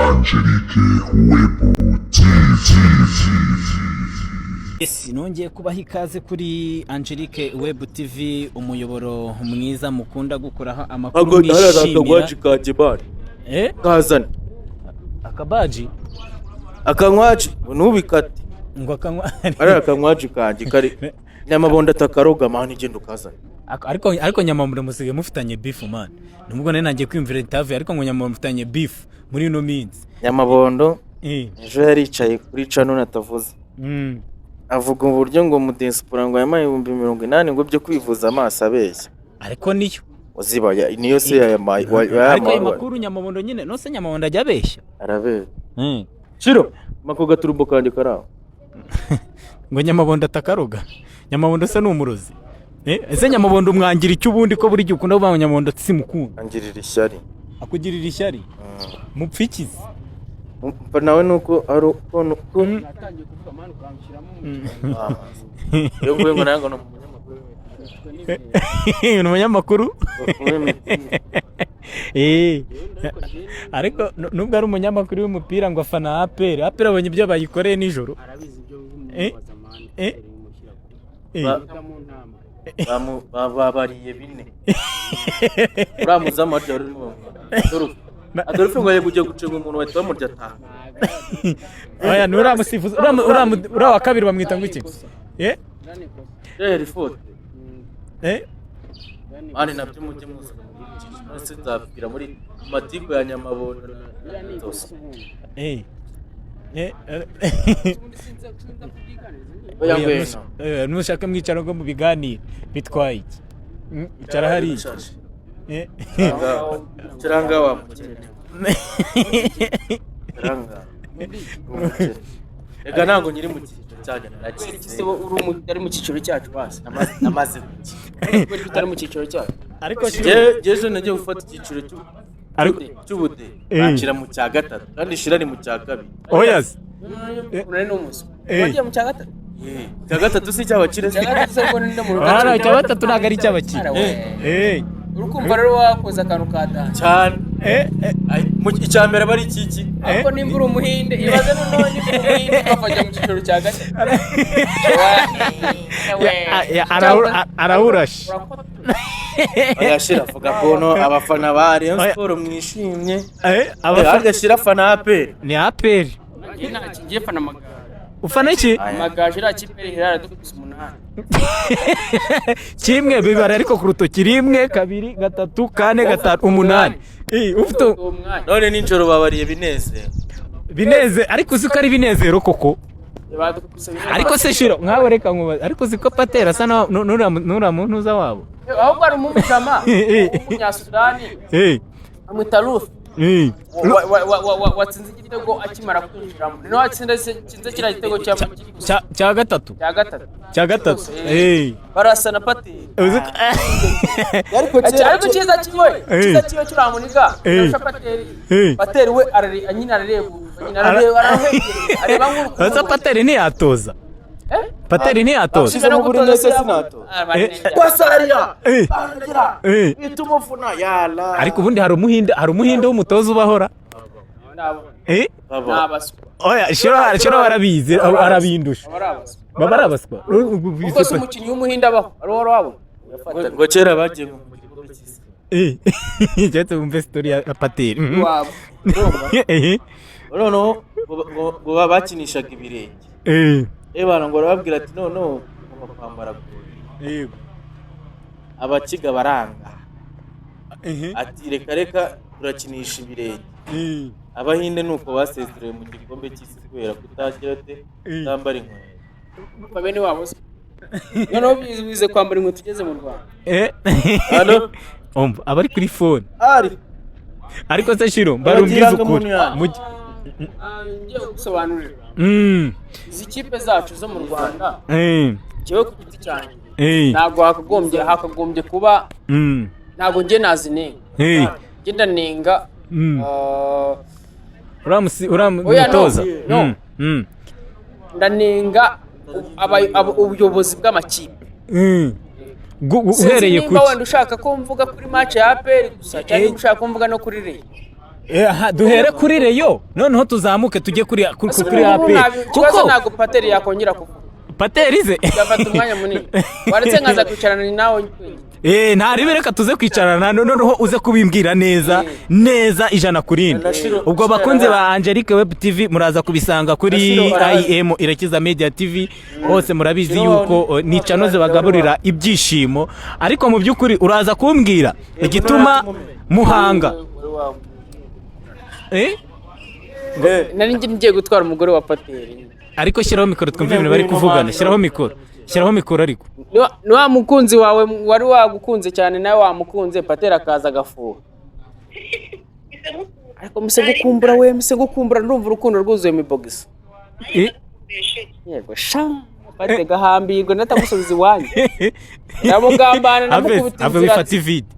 Angelique Web TV. Yes, nongeye kubaha ikaze kuri Angelique Web TV, umuyoboro mwiza mukunda gukuraho amakuru mwishimira. Kazana Akabaji akankwaji ntubikate ngo akanywa ari akankwaji kanjye kari nyamabondo atakaroga mani genda ukazana ariko nyamabondo musige mufitanye beef man. Nubwo nene nangiye kwimvira interview ariko ngo nyamabondo mufitanye beef muri no minsi. Nyamabondo ejo yaricaye kuri channel natavuze avuga uburyo ngo mudespora ngo yamaye 80,000 ngo byo kwivuza amaso abeshya ariko niyo uzibaya niyo se yamaye ariko ayo makuru nyamabondo nyine no se nyamabondo ajya abeshya arabe shiro makoga turumbo kandi karaho ngo nyamabondo atakaroga. Nyamabondo se n'umurozi ese nyamabondo umwangira icyo ubundi ko buri gihe ukunda kuvuga nyamabondo simukunda angirira ishyari akugirira ishyari mupfikize mpa nawe nuko ari uko natangiye kuvuga mani ukamushyiramo yo nguye ngo nango no umunyamakuru ariko nubwo ari umunyamakuru w'umupira ngo afana APR abonye ibyo bayikoreye nijoro arabizi ibyo bimubaza mani babariye bine uramuza amajya urimo Adolphe ngo yagiye gucenga umuntu wahita bamurya ataha oya nuramusifuza urawa kabiri bamwita ngo iki Rifote ari nabyo mujye muza nose nzapfira muri matiku ya Nyamabondo nushaka mwicara ngo mu biganiro bitwaye iki icara hari kiranga wa kiranga ega nango nyiri mu cyiciro cyane ari mu cyiciro cyacu basi namaze utari mu cyiciro cyacu ariko jeje nagiye gufata icyiciro cy'ubude bakira mu cya gatatu kandi shira ni mu cya kabiri oyas urane n'umuso wagiye mu cya gatatu cya gatatu si cy'abakire cya gatatu se ko ninde mu ruganda cya gatatu ntago ari cy'abakire urukumva rero wakoze akantu kadanje cyane mu icyambere bari iki ariko nimba uri umuhinde ibaze noneho nimba uri umuhinde ukafajya mu cyiciro cya gatatu arawurashe ayashira avuga kono abafana ba Rayon Sport mwishimye agashira fana APR ni APR ngiye fana magara ufana iki magaje ira kipe hirara dukubise 8 kimwe bibara ariko ku rutoki 1 2 3 4 5 8 ufite none ninjoro babariye bineze ariko uzi ko ari binezero koko ariko se shiro nkawe reka nkuba ariko uzi ko Patera asa nura muntu uza wabo ahubwo ari umumujama umunyasudani amwita Ruth watsinze igitego akimara kwinjiramo no watsinze kiriya gitego cya gatatu barasana Patera ariko cyiza kiramuniga Patera we arareba Patera ntiyatoza Pateri ntiyatoza shize mu buri nese sinato kwasaria itumufuna yala ariko ubundi hari umuhinde w'umutoza ubahora nabaswa oya shiro barabizi arabindusha baba arabaswa kuko se umukinnyi w'umuhinde abaho ari wabo ngo kera bagiye mu gikombe cy'isi cyetse mu story ya Pateri wabo no ngo bakinishaga ibirenge bana ngo barababwira ati no kwambara abakiga baranga ati reka turakinisha ibirenge abahinde nuko basezerewe mu gikombe cy'isi kubera kutagira tambara inkweto babene wabo no bize kwambara inkweto tugeze mu Rwanda hano abari kuri phone ariko se shiro barumbiza ukuri ngiye gusobanurira izi kipe zacu zo mu Rwanda cyewe ku giti cyane ntago hakagombye kuba ntago nge nazinenga ngenda nenga uramutoza ndanenga ubuyobozi bw'amakipe uhereye ku niba wenda ushaka ko mvuga kuri match ya APR gusa cyangwa ushaka ko mvuga no kuri Rayon duhere kuri reyo noneho tuzamuke tujye kuri APR kuko ntabwo pateri yakongera kuvuga pateri ze yafata umwanya munini waretse nkaza kwicarana nawe ntaribe reka tuze kwicarana noneho uze kubimbwira neza ijana kuri ubwo bakunze ba Angelique Web TV muraza kubisanga kuri IM Irakiza Media TV hose murabizi yuko ni channel bagaburira ibyishimo ariko mu byukuri uraza kumbwira igituma Muhanga nari ngiye gutwara umugore wa pateri ariko shyiraho mikoro twumve ibintu bari kuvugana shyiraho mikoro ariko ni wa mukunzi wawe wari wagukunze cyane nawe wamukunze patera akaza agafuha ariko mise gukumbura ndumva urukundo rwuzuye mu bogisi yego sha pate gahambirwa natamusubiza iwanyu ndamugambana namukubita ave wifata ivide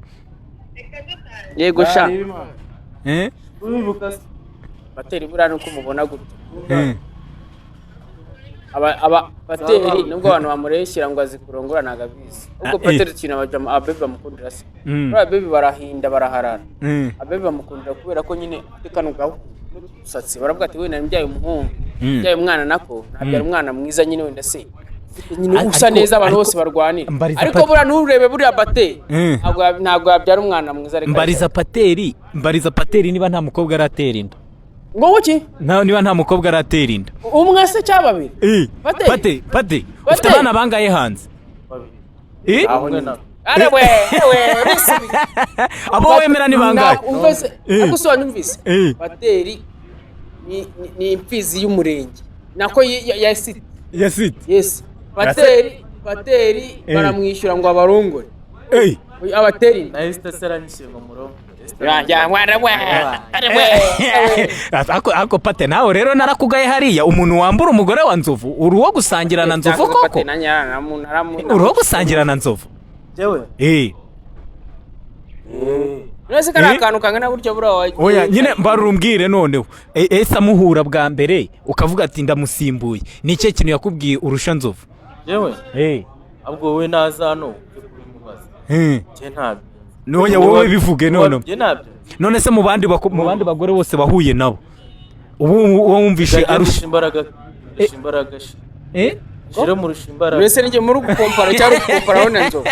yego sha pateri buriya nuko umubona gute aba pateri nubwo abantu bamureshyira ngo azikurongora nagabizi ubwo pateri kintu abebe bamukundira se abebe barahinda baraharara abebe bamukundira kubera ko nyine tekanugaho usatse baravuga ati wenda mbyaye umuhungu mbyaye umwana nako nabyara umwana mwiza nyine wenda se nyine usa neza abantu bose barwanira ariko buriya nturebe buriya pateri ntabwo yabyara umwana mwiza reka mbariza pateri niba nta mukobwa aratera inda ngo uki niba nta mukobwa aratera inda umwe se cyangwa babiri pate ufite abana bangaye hanze arewe abo wemera ni bangaye agusobanura numvise pateri ni imfizi y'umurenge nako ya city yes pateri baramwishyura ngo abarongore abateri nayo sitasera nishyirwa mu rugo ako pate nawe rero narakugaye hariya umuntu wambura umugore wa Nzovu uri uwo gusangira na Nzovu koko uri uwo gusangira na Nzovu nese kana akantu kangana gutyo bro oya nyine barumbwire noneho ese amuhura bwa mbere ukavuga ati ndamusimbuye ni cyo kintu yakubwiye urusha Nzovu ahubwo wowe naza hano cye ntabyo noya wowe bivuge none se mu bandi bagore bose bahuye nabo ubu wumvishe arusha imbaraga shira mu rushimbaraga mbese nige muri gukompara cyangwa gukompara hone Nzovu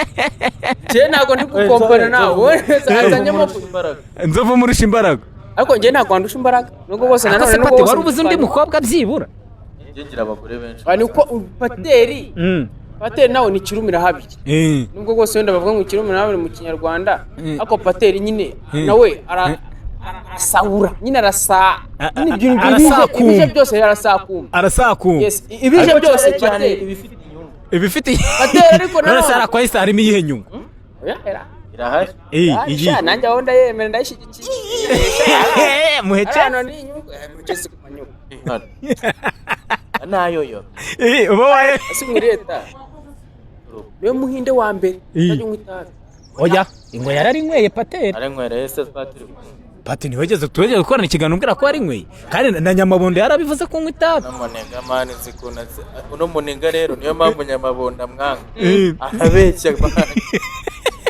cye ntago ndi gukompara nawe azanyemo Nzovu mu rushimbaraga ariko nge ntago ndusha imbaraga nubwo bose nanone nubwo bose wari ubuze undi mukobwa byibura ngira abagore benshi ari uko pateri nawe ni kirumira habiri nubwo bose wenda bavuga ngo kirumira habiri mu kinyarwanda ariko pateri nyine nawe arasahura nyine ibije byose arasakuma yes ibije byose cyane ibifite pateri ariko none se arakwahise harimo iyihe nyungu irahari iyi nanjye aho ndayemera ndayishyigikiye muhece hano ni inyungu muhece ku manyungu nayoyo uba waye asi muri leta niyo muhinde wa mbere ajya mwitaza oya ingo yararinyweye pateri aranywera ese twatiri pati ntiwegeze tuwegeze gukorana ikiganiro umbwira ko yarinyweye kandi na Nyamabondo yarabivuze ko mwitaza namunenga mani zikuna uno munenga rero niyo mpamvu Nyamabondo mwanga arabeshya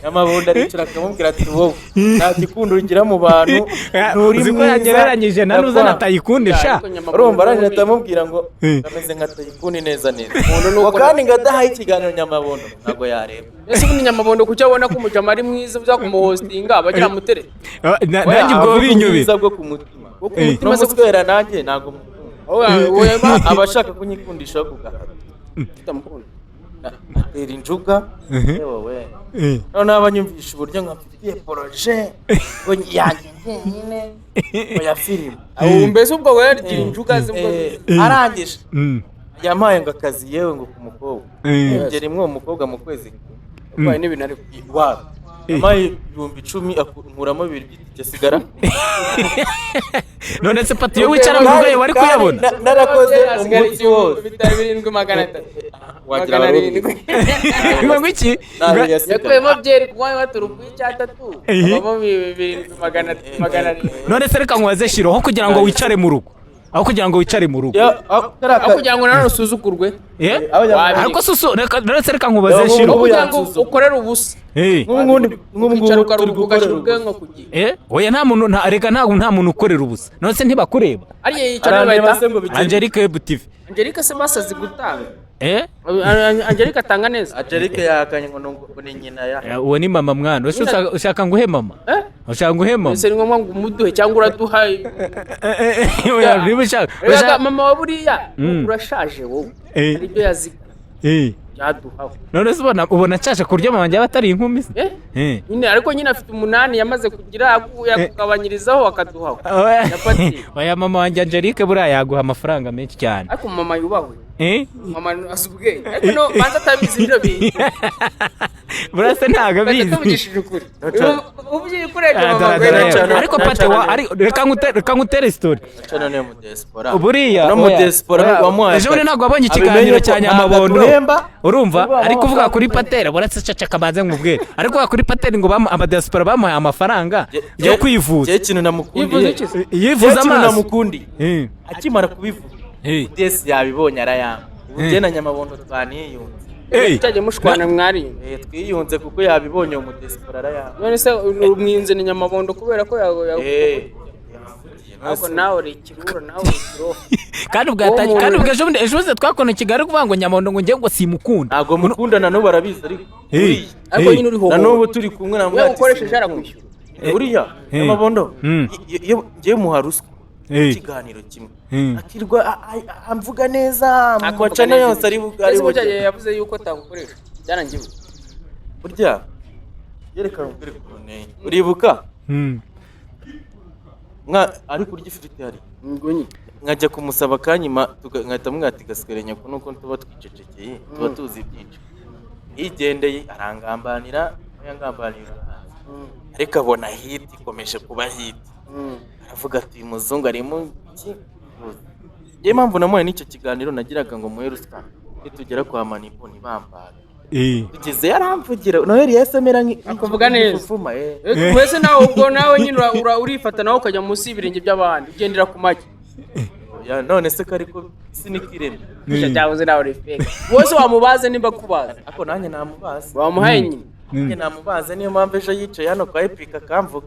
Nyamabondo aricara akamubwira ati wowe nta gikundo ugira mu bantu nturi mwiza yagereranyije na nuza natayikundisha urumva aranje atamubwira ngo ameze nka tayikundi neza kandi ngadahaye ikiganiro Nyamabondo ntago yareba ese ubundi Nyamabondo kucyo abona ko umujama ari mwiza uza kumuhostinga bagira mutere nanjye ubwo binyubiza bwo kumutima no muswera nanjye ntago abashaka kunyikundisha ku gahato tutamukunda atera injuga yewe none abanyumvisha uburyo nkafitiye projet ngo yanjye nyine ya film mbese ubwo we yagira injuga arangije yampaye ngo akazi yewe ngo ku mukobwa ngera imwe umukobwa mu kwezi kwaye n'ibintu ari wa yampaye 10,000 akuramo 2 by'igiti none se pati yo wicara mu rwego wari kuyabona narakoze umunsi wose bitari 7,300 wagira barindwi ngo iki yakuyemo byeri kuba baturuka icyatatu abamo 7,300 none se reka nkwaze shiro ho kugira ngo wicare mu rugo aho kugira ngo wicare mu rugo aho kugira ngo nanone usuzukurwe ariko susu reka nkubaze shiro aho kugira ngo ukorere ubusa nk'ubu ugashyira ubwenge ku gihe oya nta muntu reka nta muntu ukorera ubusa none se ntibakureba ariya yicara bayita Angelique Web TV Angelique se basazi gutanga Angelique atanga neza Angelique yakanye ngo ni nyina ya uwo ni mama mwana ushaka nguhe mama ushaka nguhe mama ese ni ngombwa ngo umuduhe cyangwa uraduhaye mama wa buriya urashaje wowe aribyo yaziga yaduhawe none se ubona nshaje kurya mama njye batari inkumi se nyine ariko nyine afite 8 yamaze kugira yakugabanyirizaho akaduhawe oya mama wanjye Angelique buriya yaguha amafaranga menshi cyane ariko mama yubahwe mama asubwe ariko no banza tabizi ibyo bintu burase ntago abizi bakavugishije ukuri ubyi kurebye mama ariko pate reka ngutere story cyane ne mu diaspora buriya no mu diaspora wamuhaye ejo ntabwo wabonye ikiganiro cya Nyamabondo urumva ariko uvuga kuri patera burase caca kabanze nkubwire ariko uvuga kuri patera ngo aba diaspora bamuhaye amafaranga yo kwivuza je kintu namukundiye yivuza amaso namukundi akimara kubivuga Desi yabibonye arayanga ubuje na Nyamabondo twaniyunze cyaje mushwana mwari twiyunze kuko yabibonye mu diaspora arayanga none se umwinze ni Nyamabondo kubera ko ako nawe rekirura nawe rekiro kandi ubwatanye kandi ejo twakona Kigali kuvuga ngo Nyamabondo ngo ngiye ngo simukunda ntago mukundana no barabizi ariko nyine uri ho na n'ubu turi kumwe na mwati ukoresheje arakwishyura uriya Nyamabondo iyo muharuswa ikiganiro kimwe akirwa amvuga neza mu macana yose ari bugari yavuze yuko tagukoresha byarangiye burya yerekana ubwire kurone uribuka ari kurya ifiriti hari nkajya kumusaba kanyima ngahita mwati gasikere ko nuko tuba twicecekeye tuba tuzi byinshi yigendeye arangambanira ariko abona hiti ikomeje kuba hiti aravuga ati uyu muzungu arimo iki niyo mpamvu namuhaye n'icyo kiganiro nagiraga ngo muhe ruswa nitugera kwa manipo ntibambare tugeze yaramvugira noheli yasemera akavuga neza wese nawe ubwo nawe nyine urifata nawe ukajya munsi y'ibirenge by'abandi ugendera ku magi none se kariko sinikireme nicyo cyavuze nawe respect wose wamubaze nimba kubaza ako nanjye namubaze wamuhaye nyine nanjye namubaze niyo mpamvu ejo yicaye hano kwa Epic akamvuga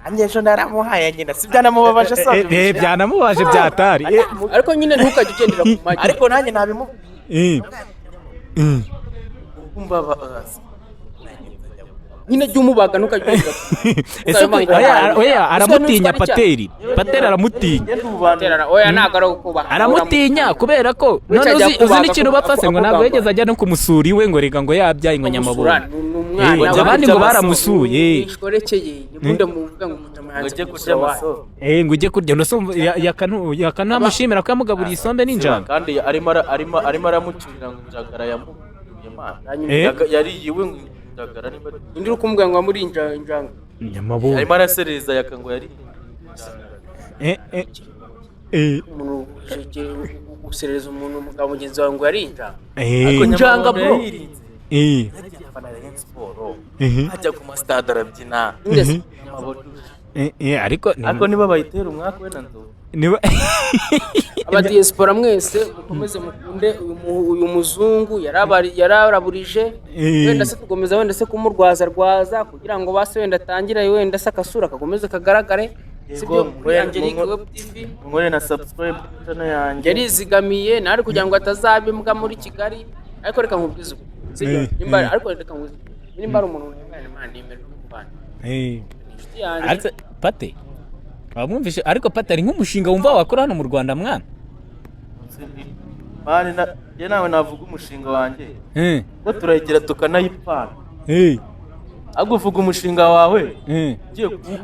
nanjye ejo naramuhaye nyine si byanamubabaje se byanamubaje byatari ariko nyine ntukajye ugendera ku magi ariko nanjye nabimubwira kumva nyine jyumubaga ntukajye oya aramutinya pateri aramutinya oya nagara kuba aramutinya kubera ko none uzi n'ikintu bapfase ngo ntabwo yegeze ajya no kumusura iwe ngo rega ngo yabyaye ngo Nyamabondo abandi ngo baramusuye ishkorekeye nikunde muvuga ngo mutamahanze ngo ujye kurya yakanamushimira ko yamugaburiye isombe n'injanga kandi arimo aramucurira ngo injagara yamuye yari yiwe ngo ndagara nimba indi rukumbwa ngo muri injanga Nyamabondo arimo arasereza yakango yari umuntu usereza umuntu mugabo mugenzi wawe ngo yari injanga bro ajya ku mastade arabyina ariko niba bayitera umwaka we na nzo abadiaspora mwese mukomeze mukunde uyu muzungu yararaburije wenda se tugomeza wenda se kumurwaza kugira ngo base wenda atangire wenda se akasura kagomeze kagaragare sibyo Angelique Web TV ngore na subscribe channel yanjye yarizigamiye nari kugira ngo atazabimbwa muri Kigali ariko reka nkubwize sibyo nimba ariko reka nkubwize nimba ari umuntu wemera Imana nimero y'ubana inshuti yanjye pate wamwumvishe ariko patari nk'umushinga wumva wakora hano mu Rwanda mwana bane je nawe navuga umushinga wanjye ko turayigera tukanayipfana aguvuga umushinga wawe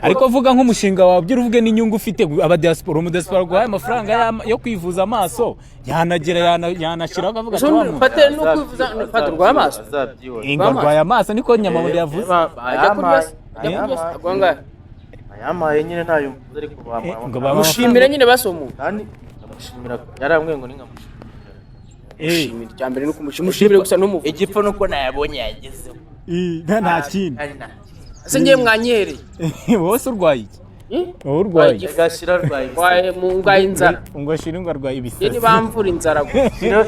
ariko vuga nk'umushinga wawe byo uvuge n'inyungu ufite aba diaspora mu diaspora guhaye amafaranga yo kwivuza amaso yanagera yanashira akavuga ati pateri no kwivuza pateri rwa amaso ingorwa ya amaso niko Nyamabondo yavuze yamaye nyine ntayo ariko bamushimira nyine basomu kandi amushimira yaramwe ngo ningamushimira cyambere no kumushimira gusa no muvuga igipfa nuko nayabonye yagezeho nta kintu ase ngiye mwanyereye wose urwaye iki wowe urwaye gashira arwaye waye mu ngaye inzara ngo shiringo arwaye ibisazi yeni bamvura inzara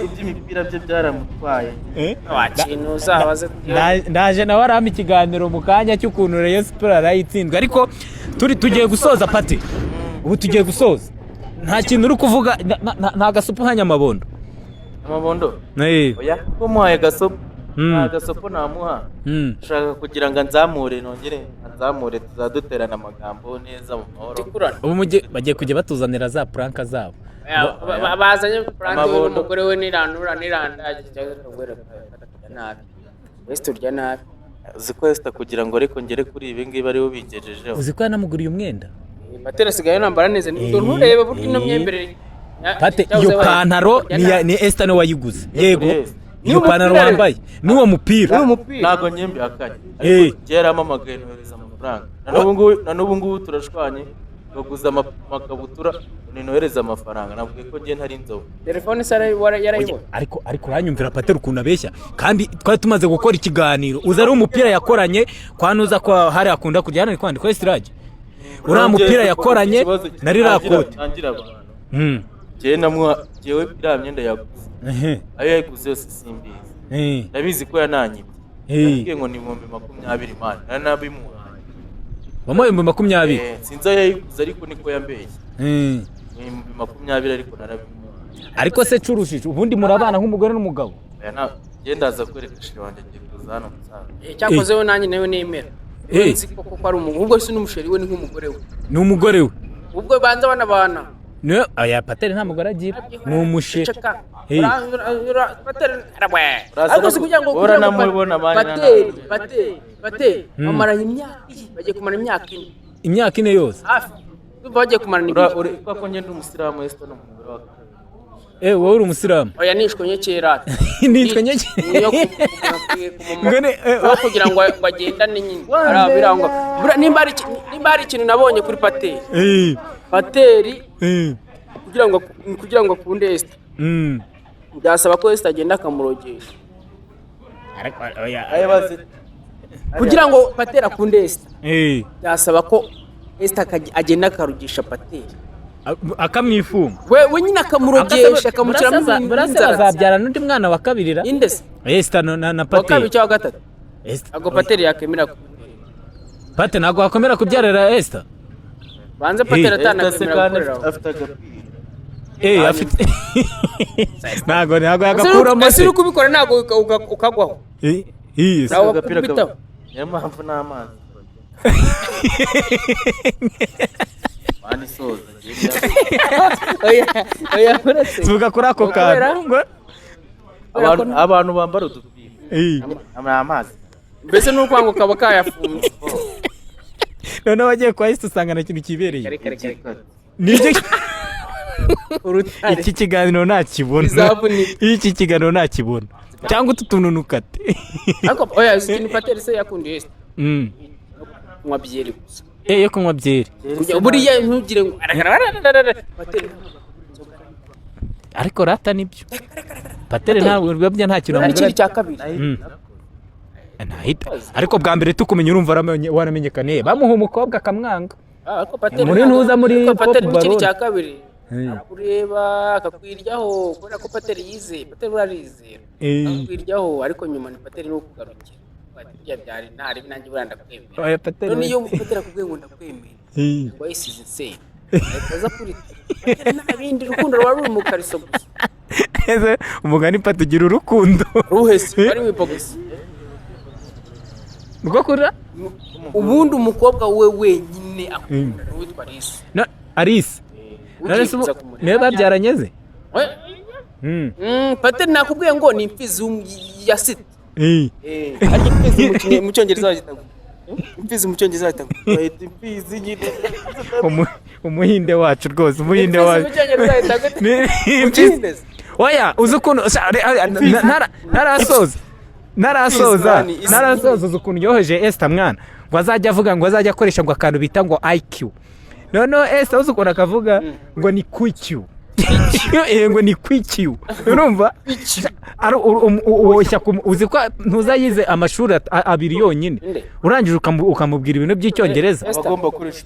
iby'imipira bye byaramutwaye wacinuza abaze ndaje nawe arama ikiganiro mu kanya cy'ukuntu Rayon Sports arayitsindwa ariko tugiye gusoza pate ubu tugiye gusoza nta kintu uri kuvuga nta gasupu hanyamabondo oya ko muhaye gasopo nta gasopo namuha ushaka kugira ngo anzamure nongere anzamure tuzaduterana amagambo neza mu mahoro ubu bagiye kujya batuzanira za pranka zabo bazanye pranka y'umugore we nirandura nabi wese turya nabi uzi ko Esther kugira ngo ariko ngere kuri ibi ngibi ariho bigejejeho uzi ko yanamuguriye umwenda Patera asigaye nambara neza nturebe buryo ino myemberere Pate iyo pantaro ni Esther no wayiguze yego iyo pantaro wambaye n'uwo mupira ntago nyembe akanye kera amamagaye nohereza amafaranga na n'ubu ngubu turashwanye baguza amakabutura ninohereza amafaranga navuga ko ngiye ntari inzobe telefone sara yarayibona ariko uranyumvira Patera ukuntu abeshya kandi twari tumaze gukora ikiganiro uza ari umupira yakoranye kwanuza ko hari akunda kujyana ni kwandika Estirage uriya mupira yakoranye nari rakote jewe iriya myenda yaguze ayo yayiguze yose simbizi ndabizi ko yananyibye yabwiye ngo ni 20,000 mani nanabimuhaye wamuhaye 20,000 sinzi ayo yayiguze ariko niko yambeshye 20,000 ariko narabimuhaye ariko se curushije ubundi murabana nk'umugore n'umugabo ndaza kwereka shiri wanjye ngiye kuza hano musaza cyakoze we nanjye nawe nemera nzi koko ko ari umuntu ubwo si n'umusheri we ni nk'umugore we ni umugore we ubwo banza banabana no aya Patera nta mugore agira ni umusheri Patera ariko si kugira ngo uranamubona Patera bamaranye imyaka bagiye kumara imyaka ine yose hafi bagiye kumarana imyaka ko ngende umusilamu Esther no mugore wa wowe uri umusilamu oya nishwe nye kera nishwe nye kera kugira ngo agendane nyine arabirangwa nimba ari ikintu nabonye kuri Pateri kugira ngo akunde Esther byasaba ko Esther agenda akamurogesha kugira ngo Pateri akunde Esther byasaba ko Esther agenda akarugisha Pateri akamwifunga we nyine akamurogesha akamuciramo inzara azabyara n'undi mwana wa kabirira indese Esther na Pateri wa kabiri cyangwa gatatu ago Pateri yakemera Pateri ntabwo wakomera kubyarira Esther banze Pateri atanakemera gukorera afite agapira afite ntabwo yagakuramo se uri kubikora ntabwo ukagwaho nawe agapira niyo mpamvu n'amazi mani soza oya uretse tuvuga kuri ako kantu abantu bambara udupira amazi mbese nuko ngo kaba kayafunze noneho wagiye kwa Esther usanga na kintu kibereye nibyo iki kiganiro ntakibona iki kiganiro ntakibona cyangwa ututununukate ariko oya ikintu Pateri se yakundiye Esther kunywa byeri gusa yo kunywa byeri buriya ntugire ngo Pateri ariko rata nibyo Pateri ntabwo rwabya nta kintu amugara cya kabiri ariko bwa mbere tukumenya urumva waramenyekane bamuha umukobwa akamwanga ariko Pateri muri ntuza muri Pateri n'ikindi cya kabiri arakureba akakwiryaho kubera ko Pateri yizeye Pateri urarizera akakwiryaho ariko nyuma ni Pateri no kugarukira bya byari ntari nanjye buranda kwemera oya Pateri none iyo Pateri akubwiye ngo ndakwemera ngo yisize inseni aza kuri nabindi rukundo rwa ruri mu kariso gusa umugani Pateri ugira urukundo ruhese bari mu ipogisi rwo kura ubundi umukobwa we wenyine akunda witwa Alice niyo babyaranye ze Pateri nakubwiye ngo ni imfizi ya sita ariko imfizi mu cyongereza bagita imfizi mu cyongereza bagita imfizi nyine umuhinde wacu rwose umuhinde wacu oya uzi ukuntu ntarasoza uzi ukuntu yoheje Esther mwana ngo azajya avuga ngo azajya akoresha ngo akantu bita ngo IQ noneho Esther uzi ukuntu akavuga ngo ni QQ ngo ni QQ urumva uzi ko ntuzayize amashuri abiri yonyine urangije ukamubwira ibintu by'icyongereza agomba gukoresha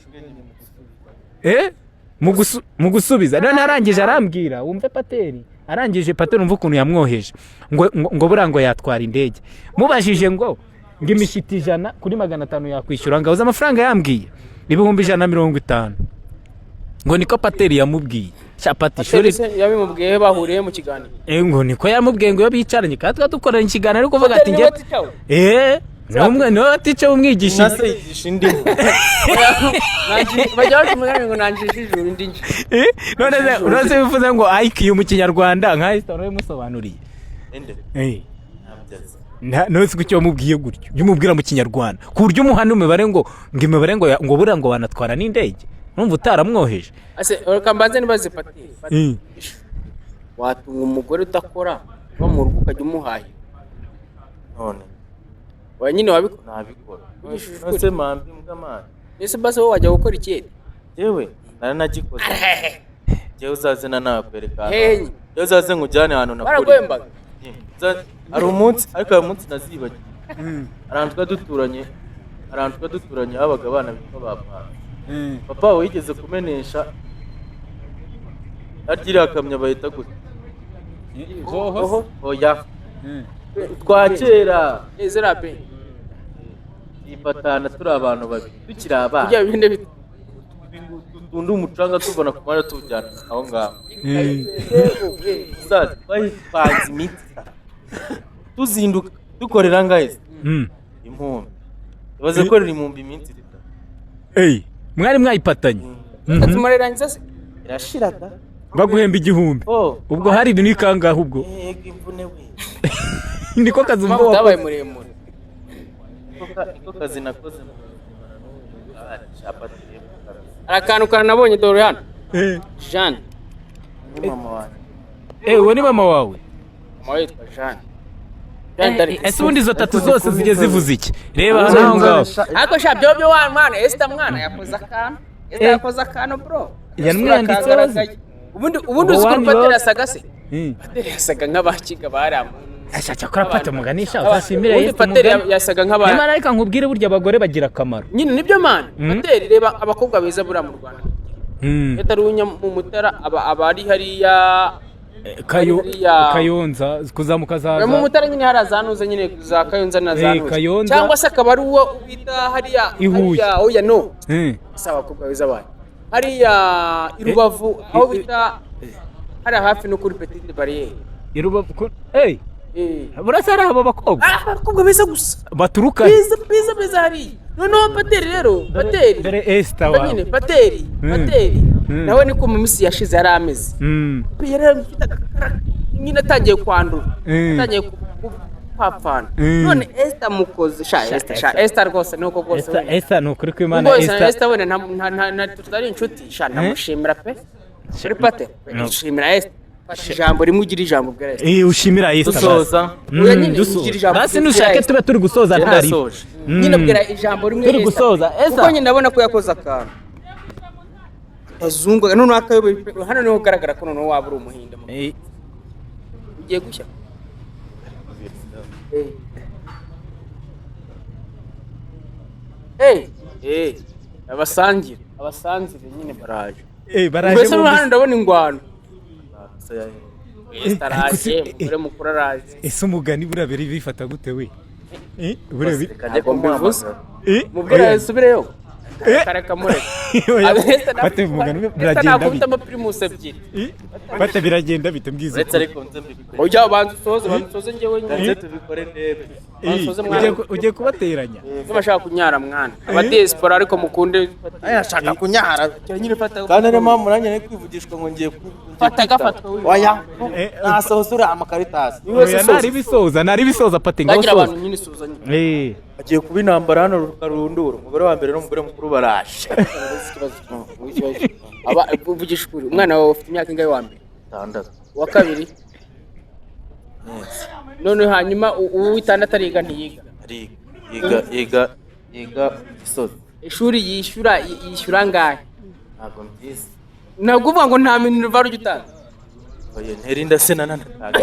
mu gusubiza none arangije arambwira wumve Pateri arangije Pateri umva ukuntu yamwoheje ngo burango yatwara indege mubajije ngo imishiti 100 kuri 500 yakwishyura ngaho amafaranga yambwiye 150 ngo niko Pateri yamubwiye Chapati shuri yabimubwiye bahuriye mu kiganiro ngo niko yamubwiye ngo yo bicaranye kandi dukorana ikiganiro ariko kuvuga ati nge namwe no atice umwigisha yigisha indi bajya batumugana ngo nanjije ijuru indi nje none urose bivuze ngo IQ mu kinyarwanda nka historie musobanuriye no si gucyo mubwiye gutyo yumubwira mu kinyarwanda ku buryo umuhana umibare ngo bura ngo banatwara n'indege numva utaramwoheje ase ukambanze nibaze Pateri watunga umugore udakora bamuruka ukajya umuhaye none nyine nabikora nose mambi mbw'amana ese base wowe wajya gukora ikindi yewe naranagikoze jewe uzazena nakwereka yewe uzaze nkujyane ahantu nakuri baragwembaga ari umunsi ariko uyu munsi nazibagiye arantwa duturanye habaga abana bitwa papa we yigeze kumenesha argira akamya bahita gute oya twakera ezerabe ifatana turi abantu babiri dukiri abana kujya binde bit tundi umucanga tubona ku mara tujyana aho ngaho sasa twahipanze imiti tuzinduka dukorera ngahise impumbi ibaze korera impumbi iminsi mwari mwayipatanye atumarerangiza se irashiraga baguhemba 1000 ubwo hari ni kangahe ubwo yego imvune we ndiko kazi mbo wabaye muremure iko kazi nakoze mu akantu nabonye dore hano Jean mama wanjye we ni mama wawe yitwa Jean ese ubundi izo tatu zose zige zivuze iki reba naho ngaho ariko sha byo wa mwana Esther mwana yakoze akantu bro yanwanditse ubundi uziko Pateri yasaga se Pateri yasaga nk'abakiga baramu ashaka kora Pateri muganisha uzashimira Yesu Pateri yasaga nk'abana nyamara ariko nkubwire burya abagore bagira akamaro nyine nibyo man Pateri reba abakobwa beza bura mu Rwanda Etarunya mu Mutara abari hariya Kayonza kuzamuka zaza mu Mutara nyine harazanuze nyine za Kayonza na zanuze cyangwa se akaba ari uwo bita hariya oya no saba abakobwa beza bari hariya irubavu aho bita hari hafi no kuri Petite Barriere irubavu burasara abo abakobwa beza gusa baturuka beza hari noneho Pateri rero dore Esther wa nyine Pateri nawe ni ko mu misi yashize yari ameze nyine atangiye kwandura atangiye kupapfana none Esther mukoze Esther rwose nuko rwose Esther nukuri ko Imana Esther we nta tutari inshuti ndamushimira pe Sheri Pateri nshimira Esther ijambo rimwe ugira ijambo bwa Esther ushimira Esther dusoza ugira ijambo basi nushake tube turi gusoza ntari nyine bwira ijambo rimwe turi gusoza kuko nyine ndabona ko yakoze akantu azungu none akayobe hano niho garagara ko none waba uri umuhinde ugiye gushya abasangira nyine baraje mbese hano ndabona ingwano Estaraje mure mukuru araje ese umugani burabere bifata gute we burabere kajya kumbivuza mubwira subireyo kareka mure bate mugani biragenda bite ama primus ebyiri bate biragenda bite mbwiza uretse ariko nze mbikore ujya bansoze ngewe nze tubikore ndebe ugiye kubateranya bashaka kunyara mwana abadiaspora ariko mukunde ashaka kunyara nyine fata kandi rero mpamvu nanjye nari kwivugishwa ngo ngiye fata gafatwa oya nasohora amakaritasi nari bisoza pate ngaho soza abantu nyine suzanye agiye kuba intambara hano rukarundura umugore wa mbere n'umugore mukuru baraje aba uvugisha ukuri umwana wawe ufite imyaka ingahe wa mbere 6 wa kabiri none hanyuma uw'itandatu ariga ntiyiga yiga isoza ishuri yishyura ngahe ntabwo mbizi ntabwo uvuga ngo nta minerval ujya utanga oya nterinda se nanataga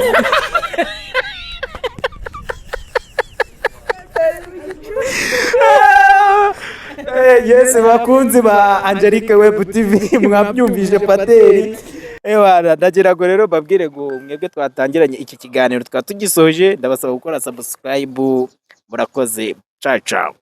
yes bakunzi ba Angelique Web TV mwabyumvise Pateri. Ewa ndagira ngo rero babwire ngo mwebwe twatangiranye iki kiganiro tukaba tugisoje, ndabasaba gukora subscribe. Murakoze, ciao ciao.